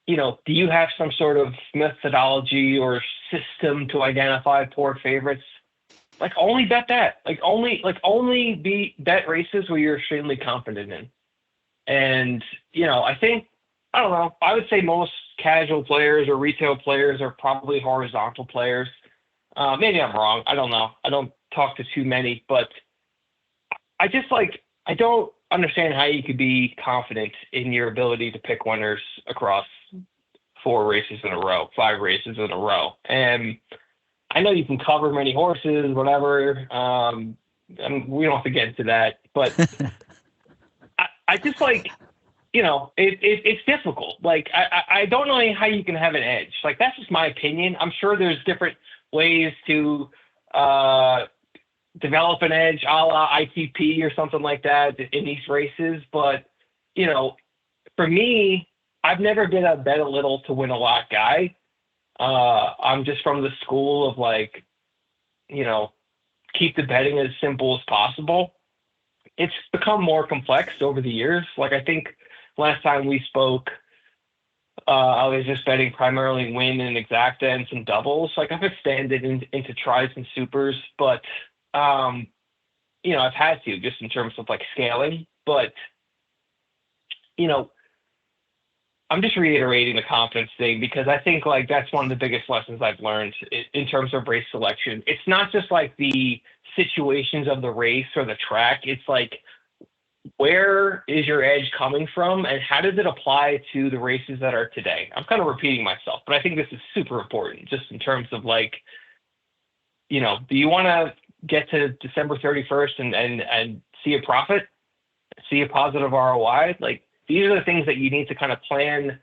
do you have some sort of methodology or system to identify poor favorites? Like, only bet that. Only bet races where you're extremely confident in. And I think, I don't know, I would say most casual players or retail players are probably horizontal players. Maybe I'm wrong. I don't know. I don't talk to too many, but I don't understand how you could be confident in your ability to pick winners across 4 races in a row, 5 races in a row. And I know you can cover many horses, whatever. And we don't have to get into that, but I just it's difficult. Like, I don't know how you can have an edge. Like, that's just my opinion. I'm sure there's different ways to develop an edge, a la ITP or something like that in these races. But, for me, I've never been a bet a little to win a lot guy. I'm just from the school of keep the betting as simple as possible. It's become more complex over the years. Like, I think last time we spoke, I was just betting primarily win and exacta and some doubles. Like, I've expanded into tries and supers, but I've had to, just in terms of scaling. But I'm just reiterating the confidence thing, because I think that's one of the biggest lessons I've learned in terms of race selection. It's not just the situations of the race or the track. It's where is your edge coming from, and how does it apply to the races that are today? I'm kind of repeating myself, but I think this is super important, just in terms of do you want to get to December 31st and see a profit, see a positive ROI? These are the things that you need to kind of plan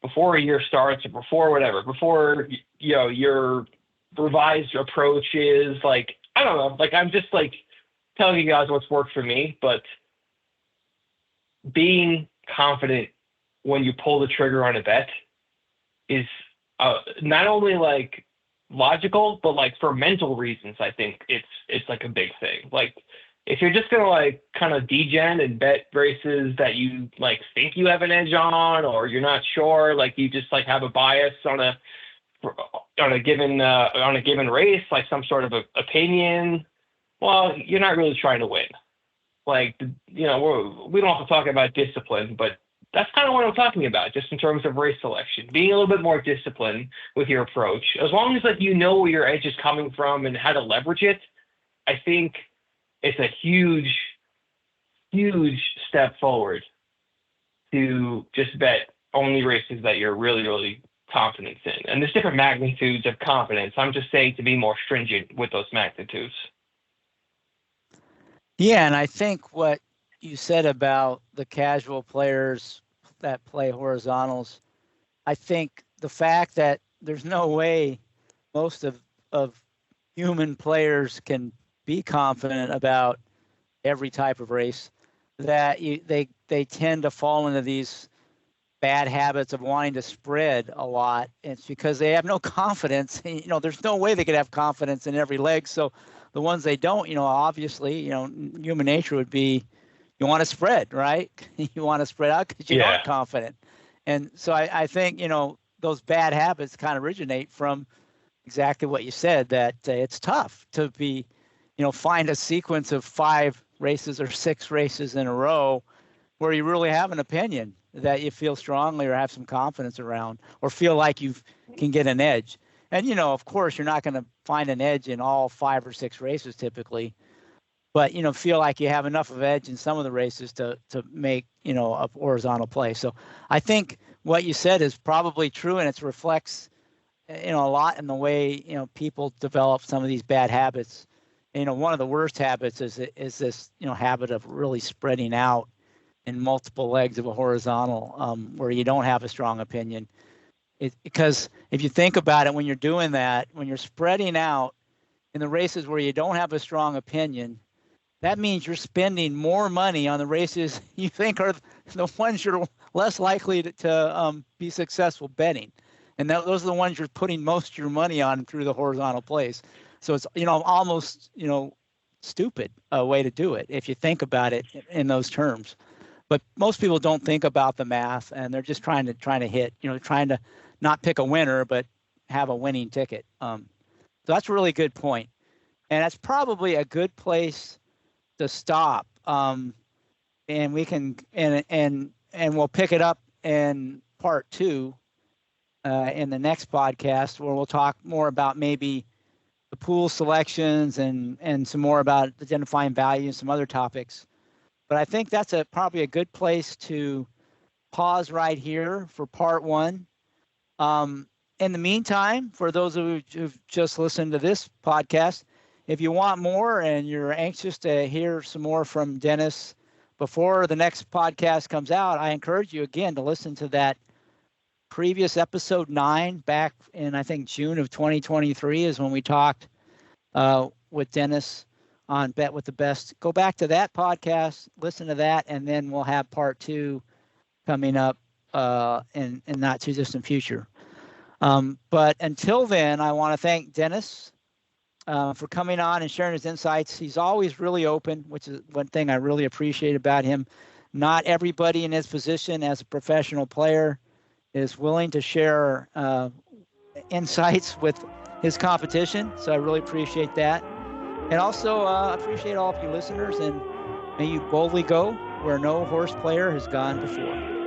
before a year starts, or before your revised approach is. I don't know, I'm just telling you guys what's worked for me, but being confident when you pull the trigger on a bet is not only logical, but for mental reasons, I think it's a big thing. If you're just gonna kind of degen and bet races that you think you have an edge on, or you're not sure, you just have a bias on a given race, some sort of opinion, well, you're not really trying to win. We don't have to talk about discipline, but that's kind of what I'm talking about, just in terms of race selection, being a little bit more disciplined with your approach. As long as like you know where your edge is coming from and how to leverage it, I think it's a huge, huge step forward to just bet only races that you're really, really confident in. And there's different magnitudes of confidence. I'm just saying to be more stringent with those magnitudes. Yeah, and I think what you said about the casual players that play horizontals, I think the fact that there's no way most of human players can be confident about every type of race, that they tend to fall into these bad habits of wanting to spread a lot. It's because they have no confidence. You know, there's no way they could have confidence in every leg. So the ones they don't, you know, obviously, you know, human nature would be you want to spread, right? You want to spread out because you aren't confident. And so I think, you know, those bad habits kind of originate from exactly what you said, that it's tough to be, you know, find a sequence of 5 races or 6 races in a row where you really have an opinion that you feel strongly or have some confidence around or feel like you can get an edge. And, you know, of course, you're not going to find an edge in all 5 or 6 races typically, but, you know, feel like you have enough of edge in some of the races to make, you know, a horizontal play. So I think what you said is probably true, and it reflects, you know, a lot in the way, you know, people develop some of these bad habits. You know, one of the worst habits is this, you know, habit of really spreading out in multiple legs of a horizontal where you don't have a strong opinion. Because if you think about it, when you're doing that, when you're spreading out in the races where you don't have a strong opinion, that means you're spending more money on the races you think are the ones you're less likely to be successful betting. And those are the ones you're putting most of your money on through the horizontal plays. So it's, you know, almost, you know, stupid way to do it if you think about it in those terms. But most people don't think about the math, and they're just trying to hit, you know, trying to not pick a winner, but have a winning ticket. So that's a really good point. And that's probably a good place to stop. And we can, and we'll pick it up in part 2 in the next podcast, where we'll talk more about maybe the pool selections and some more about identifying value and some other topics. But I think that's probably a good place to pause right here for part 1. In the meantime, for those of you who've just listened to this podcast, if you want more and you're anxious to hear some more from Dennis before the next podcast comes out, I encourage you again to listen to that previous episode 9 back in, I think, June of 2023 is when we talked with Dennis on Bet with the Best. Go back to that podcast, listen to that, and then we'll have part 2 coming up in not too distant future. But until then, I want to thank Dennis for coming on and sharing his insights. He's always really open, which is one thing I really appreciate about him. Not everybody in his position as a professional player is willing to share insights with his competition, so I really appreciate that. And also appreciate all of you listeners, and may you boldly go where no horse player has gone before.